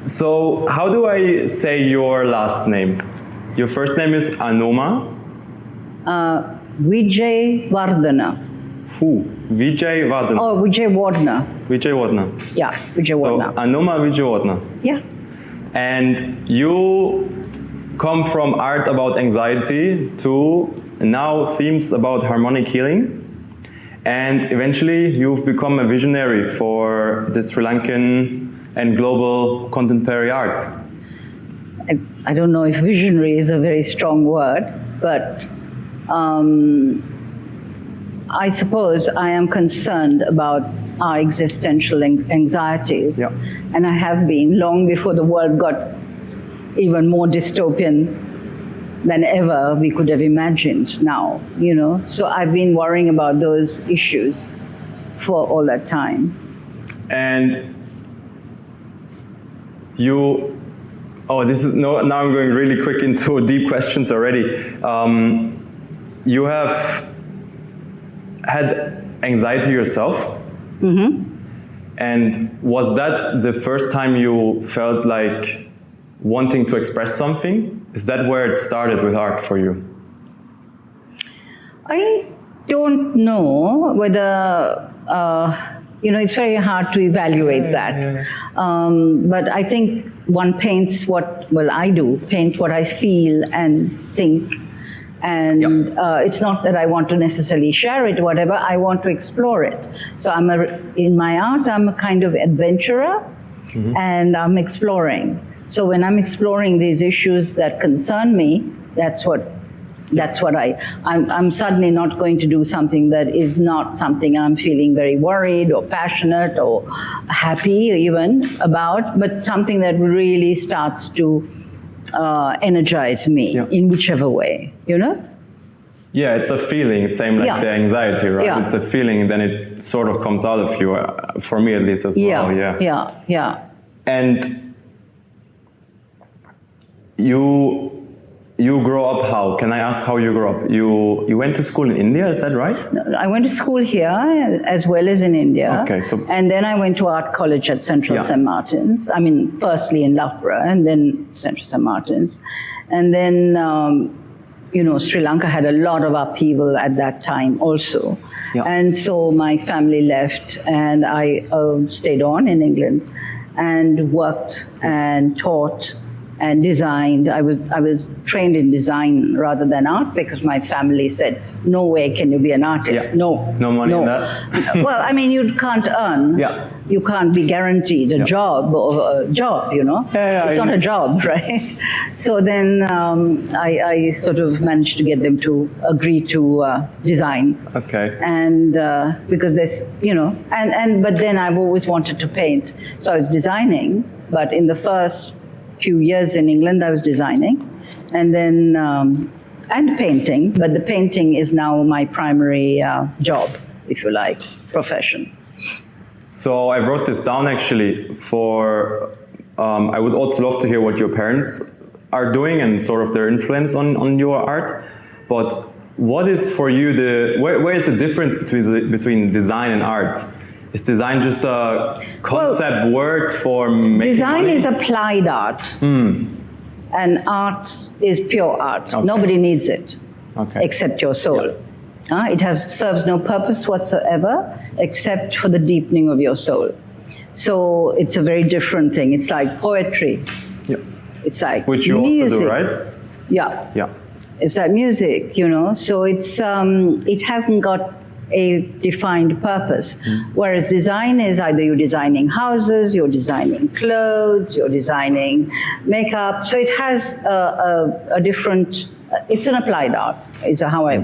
So how do I say your last name? Your first name is Anoma? Wijewardene. Who? Wijewardene. Oh, Wijewardene. Wijewardene. Yeah, Wijewardene. So Anoma Wijewardene. Yeah. And you come from art about anxiety to now themes about harmonic healing. And eventually you've become a visionary for the Sri Lankan and global contemporary art. I don't know if visionary is a very strong word, but I suppose I am concerned about our existential anxieties. Yeah. And I have been long before the world got even more dystopian than ever we could have imagined now, you know. So I've been worrying about those issues for all that time. And you, now I'm going really quick into deep questions already. You have had anxiety yourself? Mm-hmm. And was that the first time you felt like wanting to express something? Is that where it started with art for you? I don't know whether, it's very hard to evaluate that. But I think one paints I paint what I feel and think. And it's not that I want to necessarily share it, whatever, I want to explore it. So in my art, I'm a kind of adventurer, and I'm exploring. So when I'm exploring these issues that concern me, that's what I'm suddenly not going to do something that is not something I'm feeling very worried or passionate or happy even about, but something that really starts to energize me in whichever way, you know? Yeah, it's a feeling, same like the anxiety, right? Yeah. It's a feeling, then it sort of comes out of you, for me at least as well, Yeah. And you grow up how? Can I ask how you grew up? You went to school in India, is that right? I went to school here as well as in India. Okay, so and then I went to art college at Central St. Martin's. I mean, firstly in Loughborough and then Central St. Martin's. And then, Sri Lanka had a lot of upheaval at that time also. Yeah. And so my family left and I stayed on in England and worked and taught and designed. I was trained in design rather than art because my family said, no way can you be an artist. Yeah. No money in that? Well, I mean, you can't earn. Yeah. You can't be guaranteed a job or a job, you know. It's not a job, right? So then I sort of managed to get them to agree to design. Okay. And because there's, but then I've always wanted to paint. So I was designing, but in the first few years in England, I was designing, and then and painting. But the painting is now my primary job, if you like, profession. So I wrote this down actually for. I would also love to hear what your parents are doing and sort of their influence on your art. But what is for you where is the difference between design and art? Is design just a concept word for making design money? Is applied art, and art is pure art. Okay. Nobody needs it, except your soul. Yeah. It serves no purpose whatsoever except for the deepening of your soul. So it's a very different thing. It's like poetry. Yeah. It's like which you music. Also do, right? Yeah. Yeah. It's like music, So it's it hasn't got a defined purpose. Whereas design is either you're designing houses, you're designing clothes, you're designing makeup. So it has a different, it's an applied art, is how I,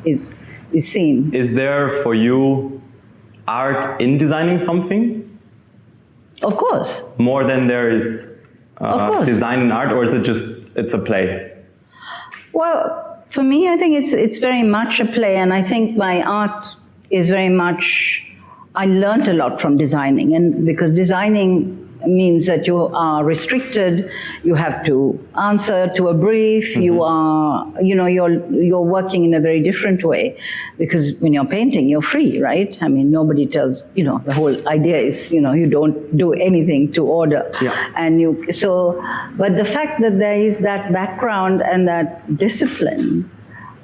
is seen. Is there for you art in designing something? Of course. More than there is design in art, or is it just, it's a play? Well, for me, I think it's very much a play, and I think my art is very much, I learned a lot from designing, and because designing means that you are restricted. You have to answer to a brief. You are, you're working in a very different way, because when you're painting, you're free, right? I mean, nobody tells, the whole idea is, you don't do anything to order. Yeah. But the fact that there is that background and that discipline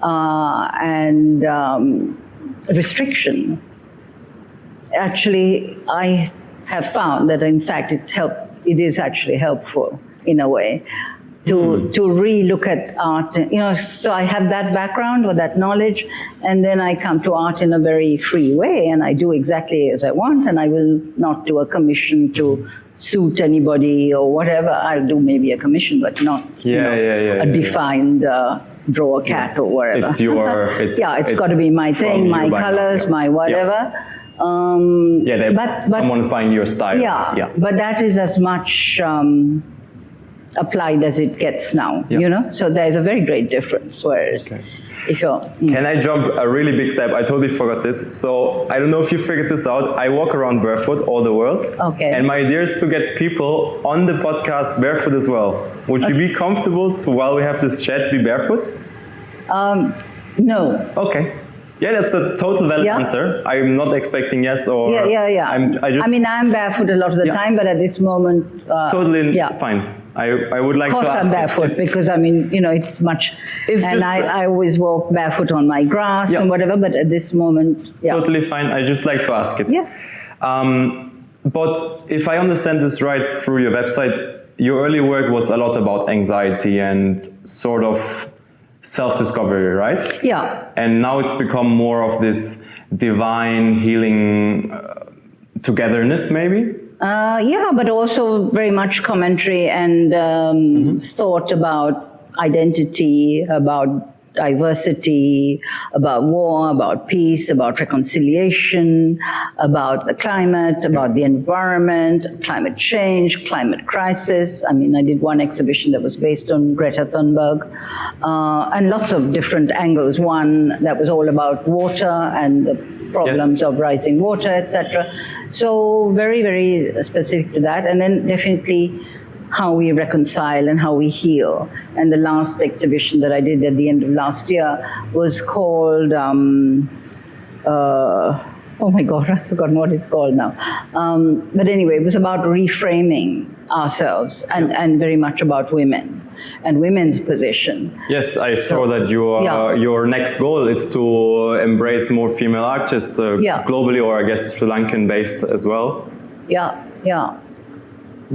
and restriction, actually, I have found that in fact it is actually helpful in a way to re-look at art. So I have that background or that knowledge, and then I come to art in a very free way, and I do exactly as I want, and I will not do a commission to suit anybody or whatever. I'll do maybe a commission, but not a defined draw a cat or whatever. It's your... It's got to be my thing, my colors, my whatever. Someone's buying your style. But that is as much applied as it gets now, So there's a very great difference. Whereas if you're... Can I jump a really big step? I totally forgot this. So I don't know if you figured this out. I walk around barefoot all the world. Okay. And my idea is to get people on the podcast barefoot as well. Would you be comfortable to, while we have this chat, be barefoot? No. Okay. Yeah, that's a total valid answer. I'm not expecting yes or... Yeah. I'm barefoot a lot of the time, but at this moment... totally fine. I would like to ask... Of course I'm barefoot, because it's much... I always walk barefoot on my grass and whatever, but at this moment, Totally fine. I just like to ask it. Yeah. But if I understand this right through your website, your early work was a lot about anxiety and sort of self-discovery, right? Yeah. And now it's become more of this divine healing togetherness, maybe? But also very much commentary and thought about identity, about diversity, about war, about peace, about reconciliation, about the climate, about the environment, climate change, climate crisis. I mean, I did one exhibition that was based on Greta Thunberg, and lots of different angles. One that was all about water and the problems of rising water, etc. So very, very specific to that. And then definitely how we reconcile and how we heal. And the last exhibition that I did at the end of last year was called, oh my God, I've forgotten what it's called now. But anyway, it was about reframing ourselves and very much about women and women's position. Yes, I saw that your next goal is to embrace more female artists globally, or I guess Sri Lankan based as well. Yeah.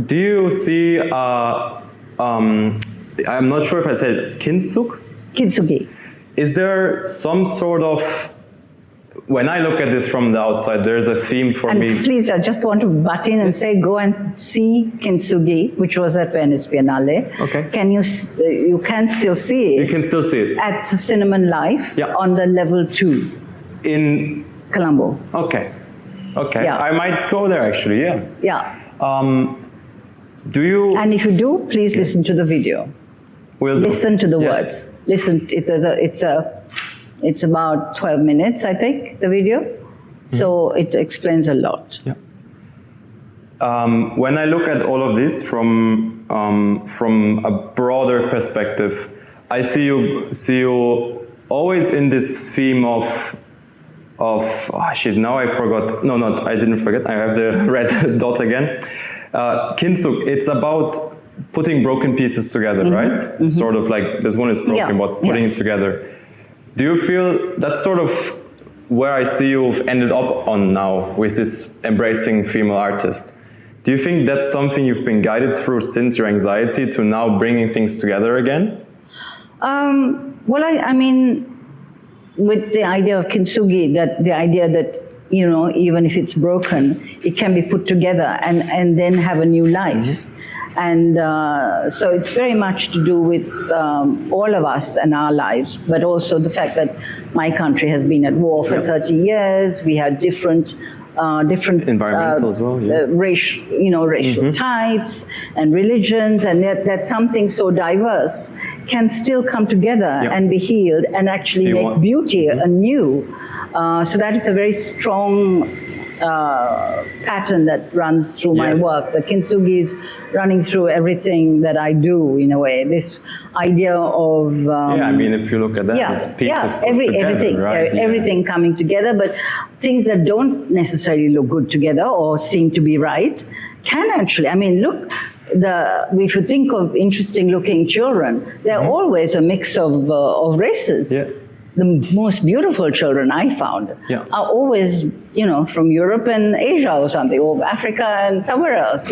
Do you see, I'm not sure if I said Kintsugi. Is there some sort of, when I look at this from the outside, there's a theme for me. And please, I just want to butt in and say, go and see Kintsugi, which was at Venice Biennale. Okay. You can still see it. You can still see it. At Cinnamon Life on the level 2. In Colombo. Okay. Yeah. I might go there actually, Yeah. Do you... And if you do, please listen to the video. Listen to the words. Listen, it's about 12 minutes, I think, the video. So it explains a lot. Yeah. When I look at all of this from a broader perspective, I see you always in this theme of oh shit, now I forgot. No, I didn't forget. I have the red dot again. Kintsugi, it's about putting broken pieces together, right? Sort of like this one is broken, but putting it together. Do you feel that's sort of where I see you've ended up on now with this embracing female artist? Do you think that's something you've been guided through since your anxiety to now bringing things together again? Well, I mean, with the idea of Kintsugi, the idea that, even if it's broken, it can be put together and then have a new life. And so it's very much to do with all of us and our lives, but also the fact that my country has been at war for 30 years. We had different environmental as well, racial types and religions, and that something so diverse can still come together and be healed and actually make beauty anew. So that is a very strong pattern that runs through my Yes. work. The kintsugi is running through everything that I do in a way. This idea of Yeah, I mean, if you look at that, it's pieces put together, everything, right? everything coming together, but things that don't necessarily look good together or seem to be right can actually. I mean, look. If you think of interesting-looking children, they're always a mix of races. Yeah. The most beautiful children I found are always, from Europe and Asia or something, or Africa and somewhere else,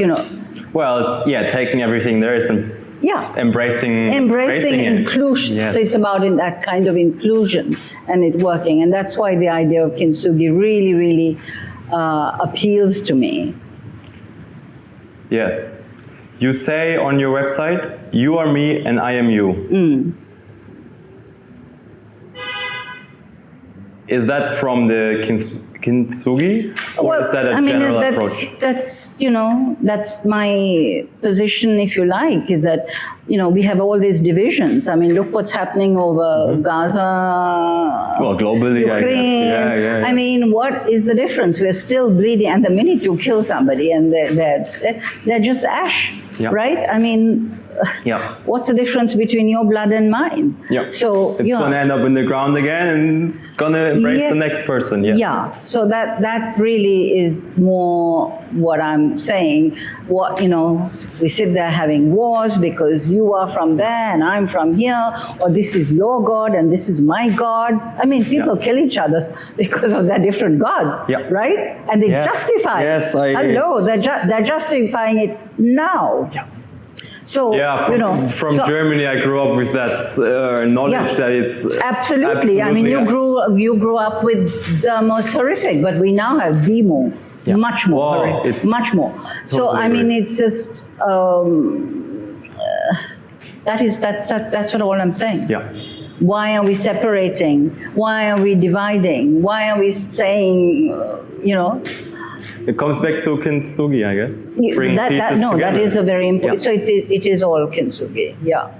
Well, it's taking everything there is and embracing inclusion. Yes. So it's about that kind of inclusion and it working, and that's why the idea of kintsugi really, really appeals to me. Yes. You say on your website, you are me and I am you. Is that from the kintsugi, or is that a general approach? That's my position, if you like, is that, we have all these divisions. I mean, look what's happening over Gaza, well, globally, Ukraine. I guess. Yeah. I mean, what is the difference? We're still bleeding, and the minute you kill somebody, and they're just ash, right? I mean, what's the difference between your blood and mine? Yeah. So it's going to end up in the ground again, and it's going to embrace the next person. Yes. Yeah. So that really is more what I'm saying. We sit there having wars because you are from there and I'm from here, or this is your God and this is my God. I mean, people kill each other because of their different gods, right? And they justify it. Yes, I agree. Hello, they're justifying it now. Yeah. So, from Germany, I grew up with that knowledge that it's absolutely. I mean, you grew up with the most horrific, but we now have demo, much more horrific, it's much more. So I mean, it's just that's what all I'm saying. Yeah. Why are we separating? Why are we dividing? Why are we saying, It comes back to kintsugi, I guess. Bring pieces together. That is a very important. So it is all kintsugi. Yeah.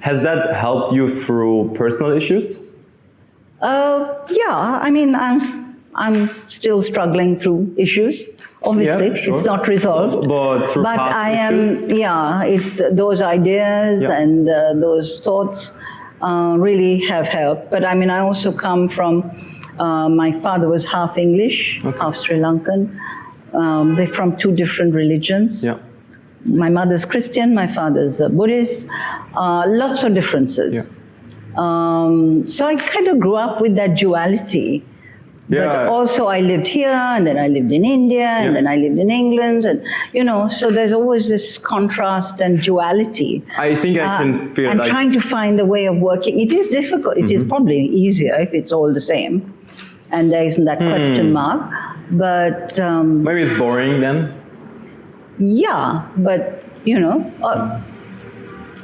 Has that helped you through personal issues? Yeah. I mean, I'm still struggling through issues. Obviously, it's not resolved. But through past I am. issues? Those ideas and those thoughts really have helped. But I mean, I also come from. My father was half English, half Sri Lankan. They're from two different religions. Yeah. My mother's Christian, my father's Buddhist. Lots of differences. So I kind of grew up with that duality. But also I lived here, and then I lived in India, and then I lived in England, and so there's always this contrast and duality. I think I can feel I'm trying to find a way of working. It is difficult. It is probably easier if it's all the same, and there isn't that question mark. But maybe it's boring then. Yeah, but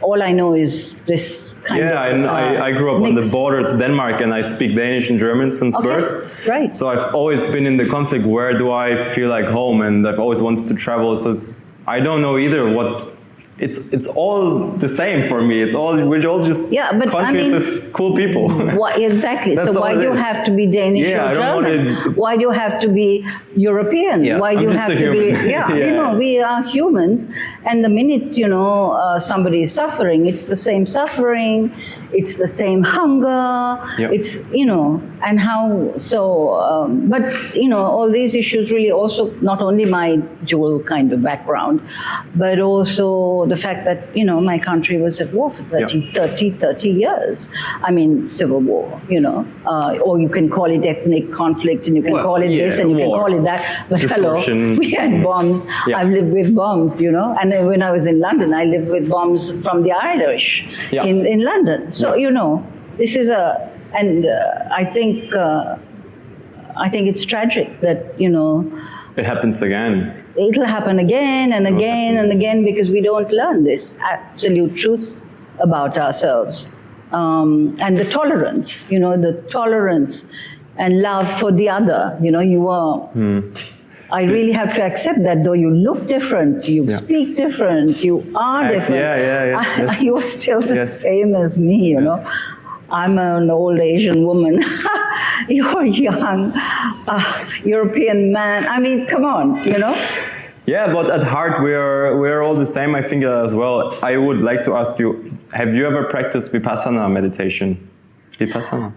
all I know is this. I grew up on the border to Denmark, and I speak Danish and German since birth. Right. So I've always been in the conflict. Where do I feel like home? And I've always wanted to travel. So I don't know either what. It's all the same for me. We're all just countries with cool people. Exactly. So why do you have to be Danish or German? Why do you have to be European? Why do you have to be? We are humans, and the minute somebody is suffering, it's the same suffering, it's the same hunger. It's and how so. But all these issues really also not only my dual kind of background, but also the fact that my country was at war for 30 years. I mean, civil war, or you can call it ethnic conflict, and you can call it this, and you can call it that. But we had bombs. I've lived with bombs, and then when I was in London, I lived with bombs from the Irish in London. So this is and I think it's tragic that it happens again. It'll happen again and again and again because we don't learn this absolute truth about ourselves. And the tolerance, the tolerance and love for the other. I really have to accept that though you look different, you speak different, you are different, you're still the same as me, I'm an old Asian woman. you're a young European man. I mean, come on, you know? Yeah, but at heart we're all the same. I think as well. I would like to ask you: have you ever practiced vipassana meditation? Vipassana?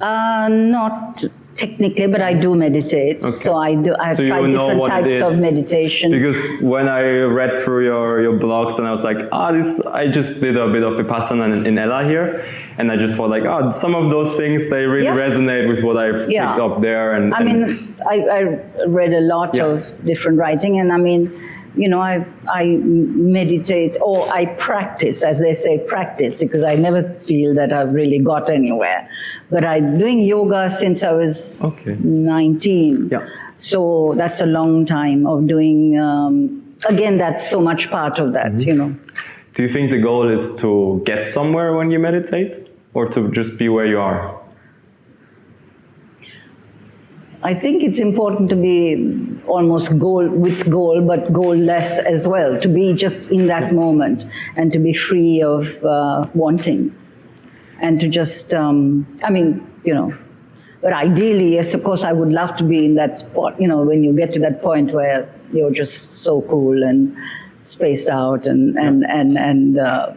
Not technically, but I do meditate. Okay. So I do. I've So you tried know different what it types is. of meditation. Because when I read through your blogs, and I was like, I just did a bit of vipassana in Ella here, and I just thought like, some of those things they really resonate with what I've picked up there. And I mean, I read a lot of different writing, and I mean, you know, I meditate, or I practice, as they say, practice, because I never feel that I've really got anywhere. But I'm doing yoga since I was 19. Yeah. So that's a long time of doing, again, that's so much part of that, you know. Do you think the goal is to get somewhere when you meditate, or to just be where you are? I think it's important to be almost goal, but goal-less as well, to be just in that moment and to be free of wanting, and to just, I mean, you know, but ideally, yes, of course, I would love to be in that spot, you know, when you get to that point where you're just so cool and spaced out and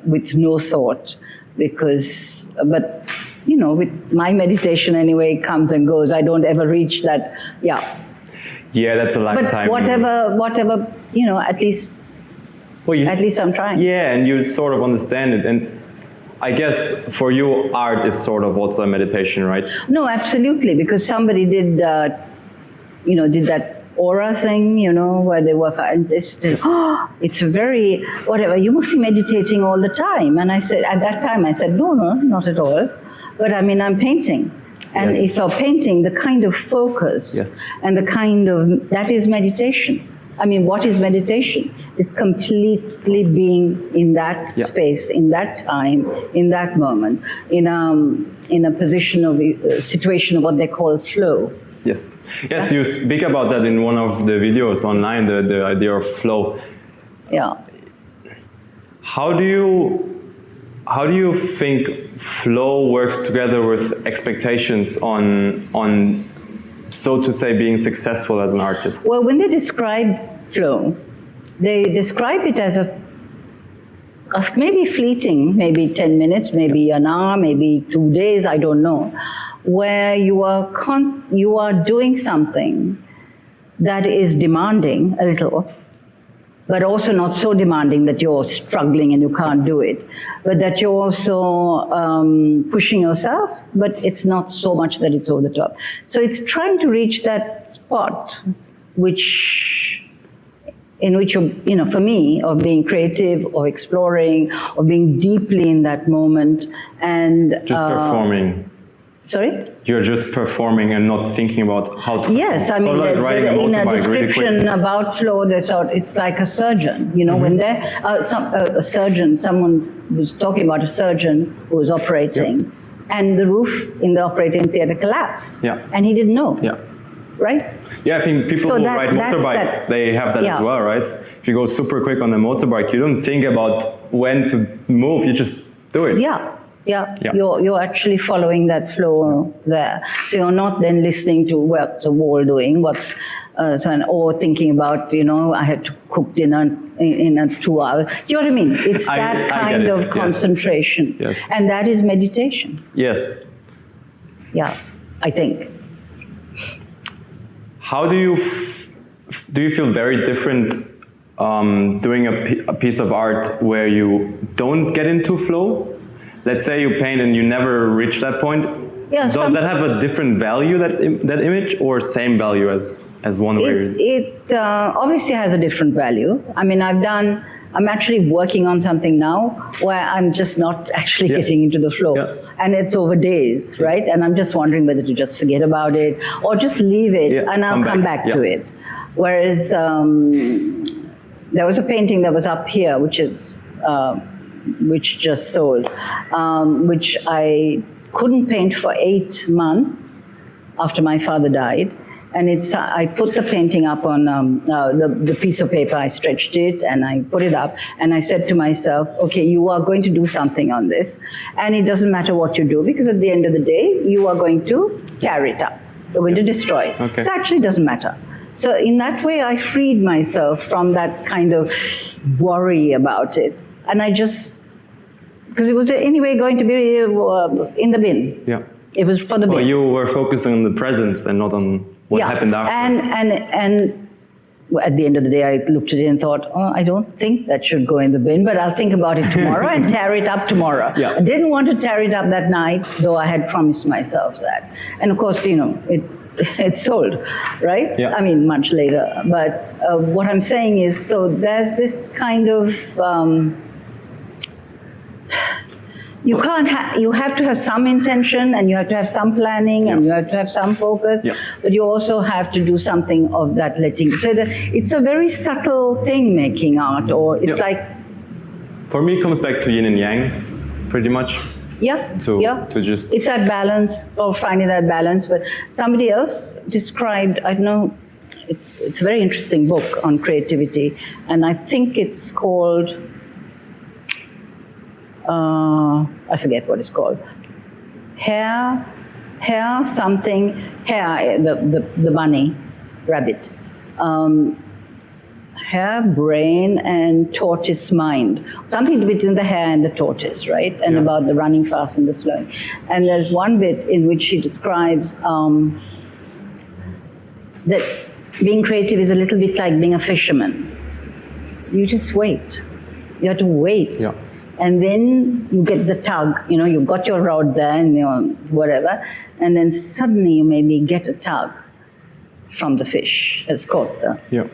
with no thought, because, but, you know, with my meditation anyway, it comes and goes. I don't ever reach that, Yeah, that's a lifetime. But whatever, you know, at least I'm trying. Yeah, and you sort of understand it. And I guess for you, art is sort of also a meditation, right? No, absolutely, because somebody did that aura thing, you know, where they work out, and it's very, whatever, you must be meditating all the time. And I said, at that time, I said, no, not at all. But I mean, I'm painting. And if you're painting, the kind of focus and the kind of, that is meditation. I mean, what is meditation? It's completely being in that space, in that time, in that moment, in a position of, situation of what they call flow. Yes, you speak about that in one of the videos online, the idea of flow. Yeah. How do you think flow works together with expectations on so to say being successful as an artist? Well, when they describe flow, they describe it as a maybe fleeting, maybe 10 minutes, maybe an hour, maybe 2 days, I don't know, where you are doing something that is demanding a little, but also not so demanding that you're struggling and you can't do it, but that you're also pushing yourself, but it's not so much that it's over the top. So it's trying to reach that spot in which you're, you know, for me, of being creative, or exploring, or being deeply in that moment, and just performing. Sorry? You're just performing and not thinking about how to. Yes, I mean, like in a description really about flow, it's like a surgeon. You know, when they're a surgeon, someone was talking about a surgeon who was operating, and the roof in the operating theater collapsed, and he didn't know. Yeah. Right? Yeah, I think people who ride motorbikes, they have that as well, right? If you go super quick on the motorbike, you don't think about when to move, you just do it. Yeah. You're actually following that flow there. So you're not then listening to what the wall doing, or thinking about, you know, I had to cook dinner in 2 hours. Do you know what I mean? It's that kind of concentration. Yes. And that is meditation. Yes. Yeah, I think. How do you feel very different doing a piece of art where you don't get into flow? Let's say you paint and you never reach that point. Does that have a different value, that image, or same value as one where it obviously has a different value. I mean, I'm actually working on something now where I'm just not actually getting into the flow. And it's over days, right? And I'm just wondering whether to just forget about it or just leave it and I'll come back to it. Whereas there was a painting that was up here, which just sold, which I couldn't paint for 8 months after my father died. And I put the painting up on the piece of paper, I stretched it and I put it up and I said to myself, okay, you are going to do something on this and it doesn't matter what you do because at the end of the day, you are going to carry it up. You're going to destroy it. Okay. So it actually doesn't matter. So in that way, I freed myself from that kind of worry about it. And I just, because it was anyway going to be in the bin. Yeah. It was for the bin. Well, you were focusing on the present and not on what happened after. And at the end of the day, I looked at it and thought, oh, I don't think that should go in the bin, but I'll think about it tomorrow and tear it up tomorrow. Yeah. I didn't want to tear it up that night, though I had promised myself that. And of course, it sold, right? Yeah. I mean, much later. But what I'm saying is, so there's this kind of, you have to have some intention, and you have to have some planning, and you have to have some focus, but you also have to do something of that letting. So it's a very subtle thing, making art, or it's like... For me, it comes back to yin and yang, pretty much. To just... It's that balance, or finding that balance. But somebody else described, I don't know, it's a very interesting book on creativity, and I think it's called... I forget what it's called. Hare, the bunny, rabbit. Hare, brain, and tortoise mind. Something between the hare and the tortoise, right? And about the running fast and the slowing. And there's one bit in which she describes that being creative is a little bit like being a fisherman. You just wait. You have to wait. Yeah. And then you get the tug, you've got your rod there and whatever, and then suddenly you maybe get a tug from the fish that's caught there. Yeah.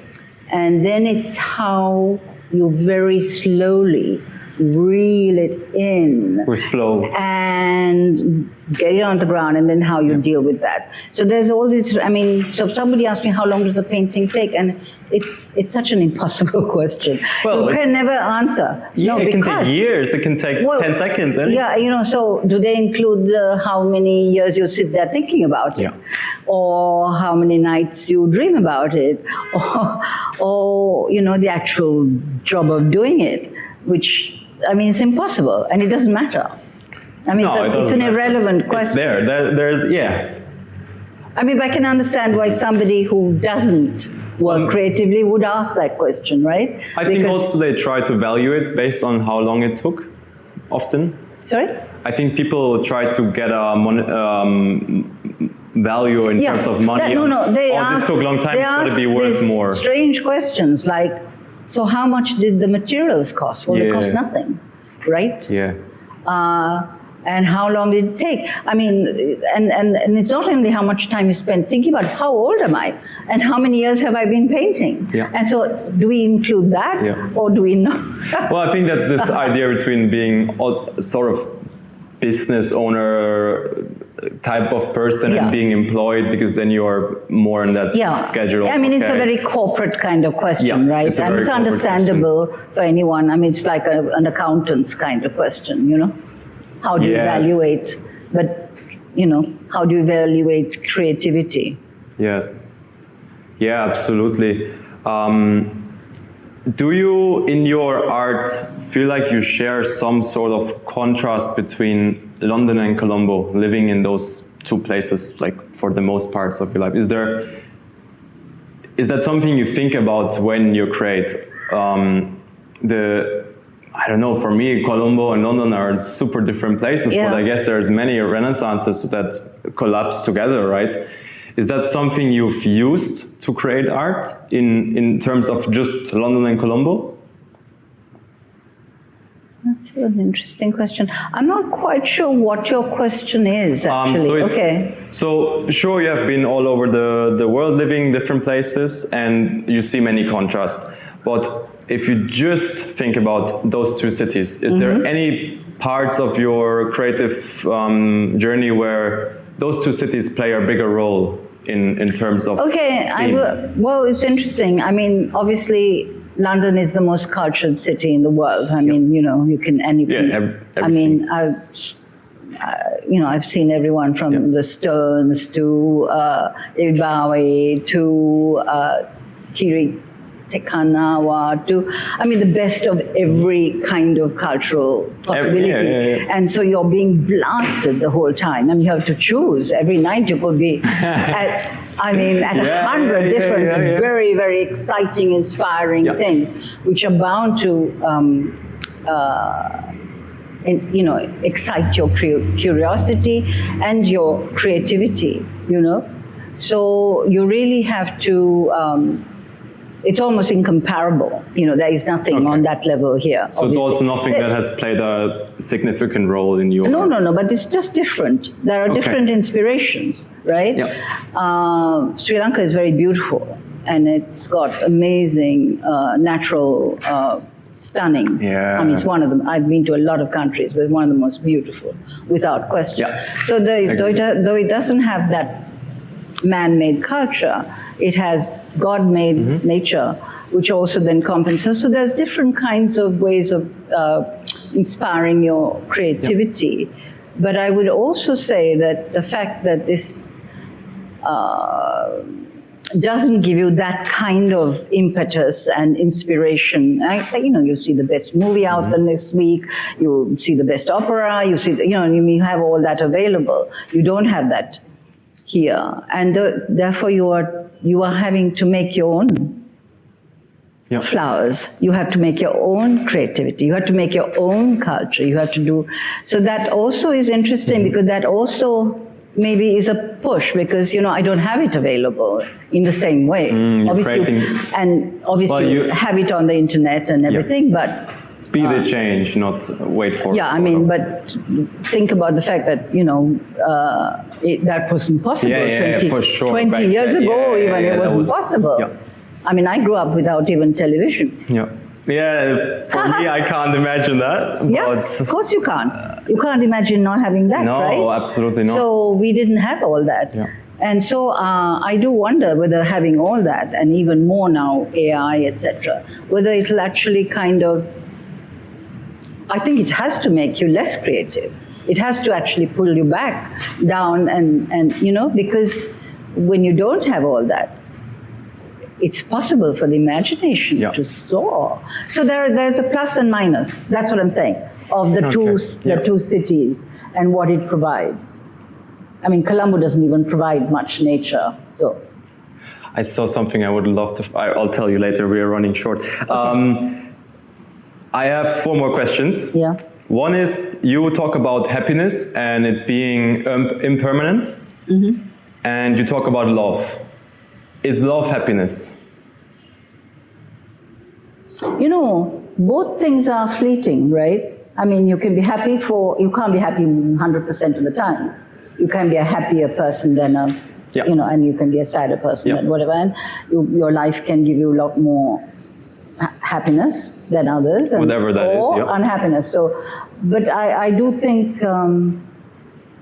And then it's how you very slowly reel it in. With flow. And get it on the ground, and then how you deal with that. So there's all this, so somebody asked me, how long does a painting take? And it's such an impossible question. Well, you can never answer. It can take years, it can take 10 seconds. So do they include how many years you sit there thinking about it? Yeah. Or how many nights you dream about it? Or the actual job of doing it, which, it's impossible, and it doesn't matter. It's an irrelevant question. It's there. I can understand why somebody who doesn't work creatively would ask that question, right? I think also they try to value it based on how long it took, often. Sorry? I think people try to get a value in terms of money. This took a long time, it's got to be worth more. Strange questions like, so how much did the materials cost? Well, they cost nothing, right? Yeah. And how long did it take? And it's not only how much time you spend thinking about how old am I and how many years have I been painting? Yeah. And so do we include that or do we not? Well, I think that's this idea between being sort of business owner type of person and being employed, because then you are more in that schedule. It's a very corporate kind of question, right? It's it's understandable for anyone. It's like an accountant's kind of question, How do you evaluate, but, how do you evaluate creativity? Yes. Yeah, absolutely. Do you, in your art, feel like you share some sort of contrast between London and Colombo, living in those two places, like for the most parts of your life? Is that something you think about when you create? I don't know, for me, Colombo and London are super different places, but I guess there's many renaissances that collapse together, right? Is that something you've used to create art in terms of just London and Colombo? That's an interesting question. I'm not quite sure what your question is, actually. So sure, you have been all over the world, living different places, and you see many contrasts. But if you just think about those two cities, is there any parts of your creative journey where those two cities play a bigger role in terms of well, it's interesting. Obviously, London is the most cultured city in the world. You can I've seen everyone from the Stones to David Bowie to Tekanawa to, I mean, the best of every kind of cultural possibility. And so you're being blasted the whole time, and you have to choose. Every night you could be at 100 different, very, very exciting, inspiring things, which are bound to, excite your curiosity and your creativity, So you really have to, it's almost incomparable. There is nothing on that level here. So it's also nothing that has played a significant role in your... No, but it's just different. There are different inspirations, right? Sri Lanka is very beautiful, and it's got amazing natural, stunning. I mean, it's one of them. I've been to a lot of countries, but it's one of the most beautiful, without question. So though it doesn't have that man-made culture, it has God-made nature, which also then compensates. So there's different kinds of ways of inspiring your creativity. But I would also say that the fact that this doesn't give you that kind of impetus and inspiration. You see the best movie out there this week, you see the best opera, you see, you have all that available. You don't have that here, and therefore you are having to make your own flowers. You have to make your own creativity. You have to make your own culture. You have to do. So that also is interesting because that also maybe is a push because I don't have it available in the same way. Obviously, you have it on the internet and everything, but. Be the change, not wait for it. Yeah, I mean, but think about the fact that, that wasn't possible 20 years ago, it wasn't possible. I mean, I grew up without even television. For me, I can't imagine that. But of course you can't. You can't imagine not having that, right? No, absolutely not. So we didn't have all that. And so I do wonder whether having all that, and even more now, AI, etc., whether it'll actually kind of, I think it has to make you less creative. It has to actually pull you back down and because when you don't have all that, it's possible for the imagination to soar. So there's a plus and minus. That's what I'm saying, of the two cities and what it provides. I mean, Colombo doesn't even provide much nature, so. I saw something I would love to, I'll tell you later, we are running short. I have 4 more questions. One is, you talk about happiness and it being impermanent, and you talk about love. Is love happiness? Both things are fleeting, right? I mean, you can be happy you can't be happy 100% of the time. You can be a happier person than and you can be a sadder person than whatever, and your life can give you a lot more happiness than others, whatever that is, unhappiness. So, but I do think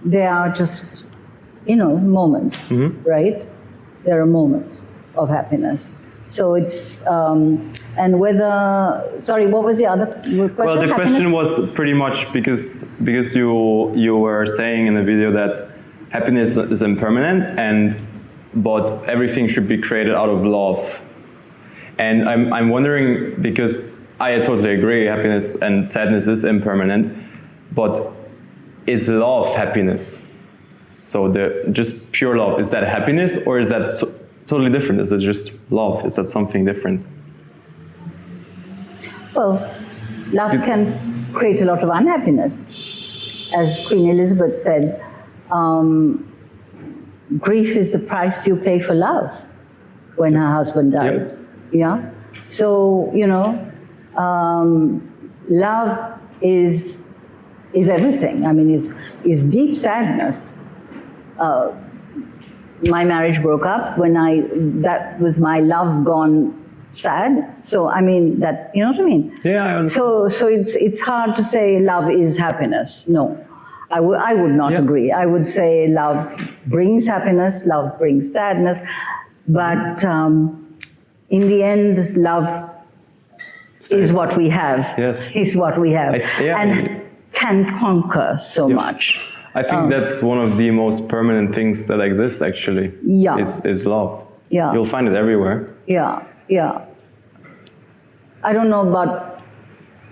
they are just, moments, right? There are moments of happiness. So it's, and whether, sorry, what was the other question? Well, the question was pretty much because you were saying in the video that happiness is impermanent, but everything should be created out of love. And I'm wondering, because I totally agree, happiness and sadness is impermanent, but is love happiness? So just pure love, is that happiness, or is that totally different? Is it just love? Is that something different? Well, love can create a lot of unhappiness. As Queen Elizabeth said, grief is the price you pay for love, when her husband died. So, love is everything. I mean, is deep sadness. My marriage broke up when that was my love gone sad. So, I mean, that, you know what I mean? Yeah, I understand. So it's hard to say love is happiness. No, I would not agree. I would say love brings happiness, love brings sadness, but in the end, love is what we have. Is what we have, and can conquer so much. I think that's one of the most permanent things that exist, actually. Is love. You'll find it everywhere. I don't know about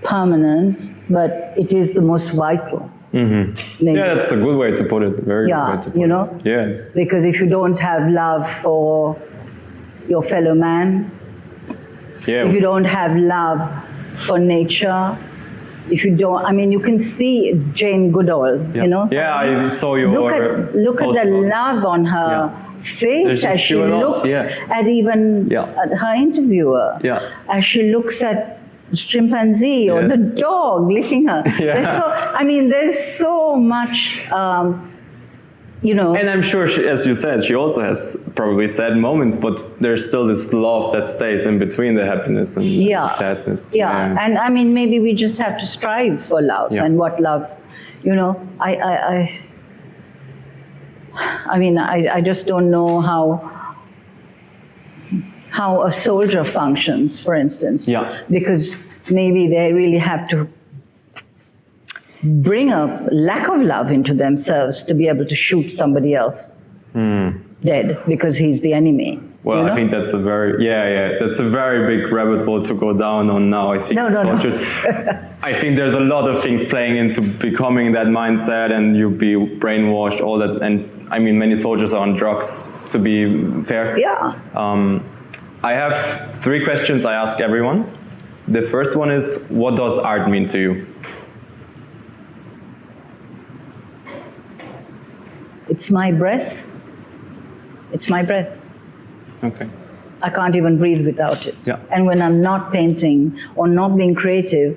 permanence, but it is the most vital. Mm-hmm. Yeah, that's a good way to put it. Very good way to put you know? it. Yes. Because if you don't have love for your fellow man, if you don't have love for nature, if you don't, I mean, you can see Jane Goodall, you know? Yeah, I saw your Look at the love on her face as she looks at even at her interviewer, as she looks at the chimpanzee or the dog licking her. There's so much, you know. And I'm sure, as you said, she also has probably sad moments, but there's still this love that stays in between the happiness and the sadness. Yeah, and I mean, maybe we just have to strive for love and what love, you know. I just don't know how a soldier functions, for instance. Because maybe they really have to bring a lack of love into themselves to be able to shoot somebody else dead because he's the enemy. Well, you know? I think that's a very that's a very big rabbit hole to go down on now. I think soldiers. I think there's a lot of things playing into becoming that mindset, and you be brainwashed, all that. And I mean, many soldiers are on drugs, to be fair. I have 3 questions I ask everyone. The first one is, what does art mean to you? It's my breath. It's my breath. Okay. I can't even breathe without it. Yeah. And when I'm not painting or not being creative,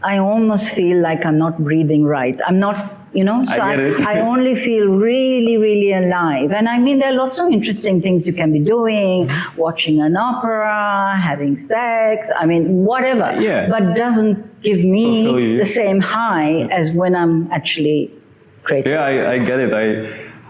I almost feel like I'm not breathing right. I'm not, you know, so I only feel really, really alive. And I mean, there are lots of interesting things you can be doing, watching an opera, having sex, I mean, whatever. But doesn't give me the same high as when I'm actually creative. Yeah, I get it.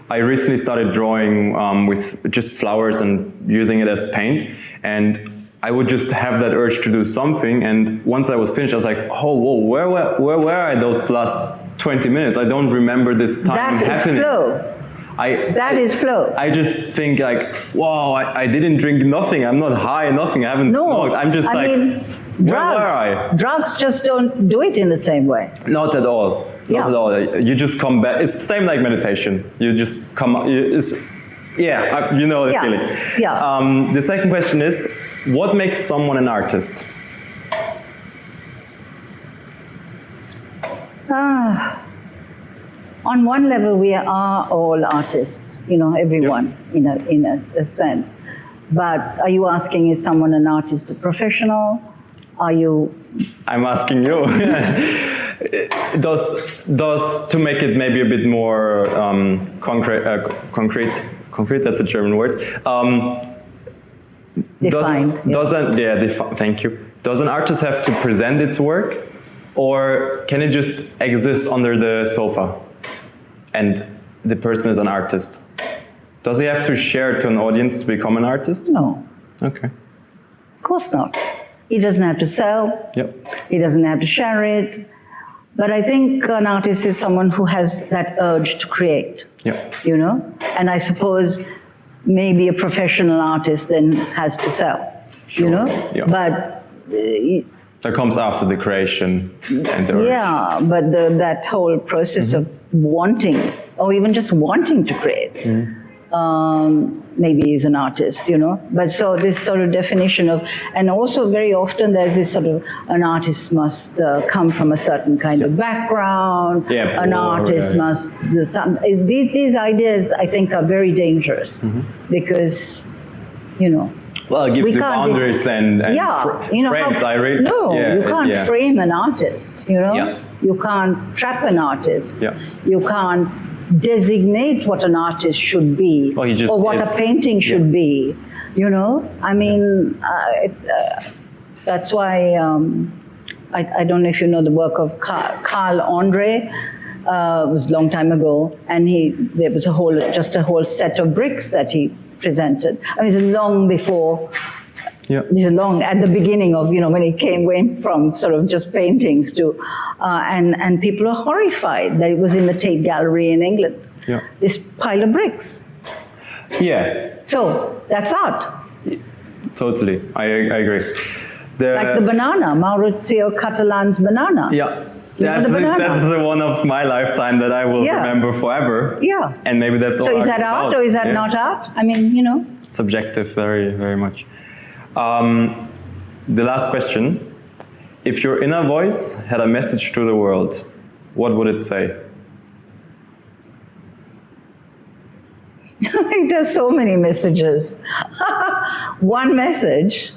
I recently started drawing with just flowers and using it as paint, and I would just have that urge to do something, and once I was finished, I was like, oh, whoa, where were I those last 20 minutes? I don't remember this time happening. That is flow. I just think like, wow, I didn't drink nothing, I'm not high, nothing, I haven't smoked. I'm just where were I? Drugs just don't do it in the same way. Not at all. Not at all. You just come back. It's the same like meditation. You just come. You know the feeling. The second question is, what makes someone an artist? On one level, we are all artists. You know, everyone in a sense. But are you asking, is someone an artist, a professional? Are you? I'm asking you. Does to make it maybe a bit more concrete, that's a German word. Defined. Thank you. Does an artist have to present its work, or can it just exist under the sofa and the person is an artist? Does he have to share to an audience to become an artist? No. Okay. Of course not. He doesn't have to sell. He doesn't have to share it. But I think an artist is someone who has that urge to create, you know? And I suppose maybe a professional artist then has to sell, you know? But that comes after the creation and the urge. But that whole process of wanting, or even just wanting to create, maybe is an artist, you know. But so this sort of definition of, and also very often there's this sort of, an artist must come from a certain kind of background, an artist must do some, these ideas I think are very dangerous because, you know, well, it gives you boundaries and you know, frames. You can't frame an artist, you know. You can't trap an artist. You can't designate what an artist should be, or what a painting should be, you know. I mean, that's why I don't know if you know the work of Carl Andre. It was a long time ago, and there was a whole set of bricks that he presented. I mean, it's long before. It's long at the beginning of, you know, when he went from sort of just paintings to, and people are horrified that it was in the Tate Gallery in England. This pile of bricks. So that's art. Totally, I agree. Like the banana, Maurizio Catalan's banana. Yeah. You know the banana? That's the one of my lifetime that I will Yeah. remember forever. Yeah. And maybe that's all So is that art's art about. or is that Yeah. not art? I mean, you know. Subjective, very, very much. The last question. If your inner voice had a message to the world, what would it say? It has so many messages. One message.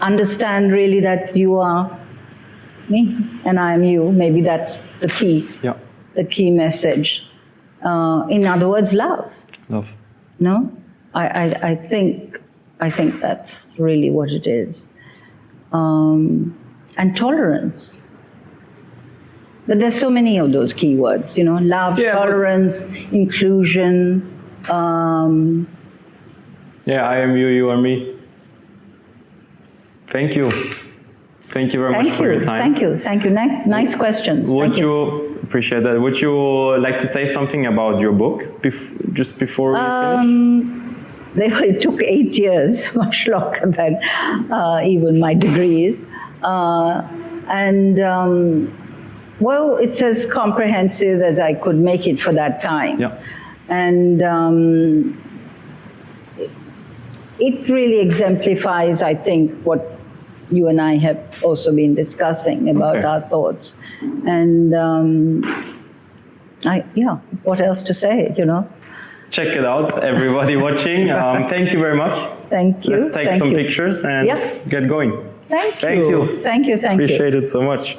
Understand really that you are me and I am you. Maybe that's the key. Yeah. The key message. In other words, love. Love. No, I think that's really what it is. And tolerance. But there's so many of those keywords, you know, love, Yeah, tolerance, inclusion. Yeah, I am you, you are me. Thank you. Thank you very much for your time. Thank you. Nice questions. Would Thank you appreciate that? Would you like to say something about your book just before we finish? It took 8 years, much longer than even my degrees. Well, it's as comprehensive as I could make it for that time. Yeah. And it really exemplifies, I think, what you and I have also been discussing about our thoughts. And what else to say, you know? Check it out, everybody watching. Thank you very much. Thank you. Let's take some pictures and Yes. get going. Thank you. Thank you. Thank you. Appreciate it so much.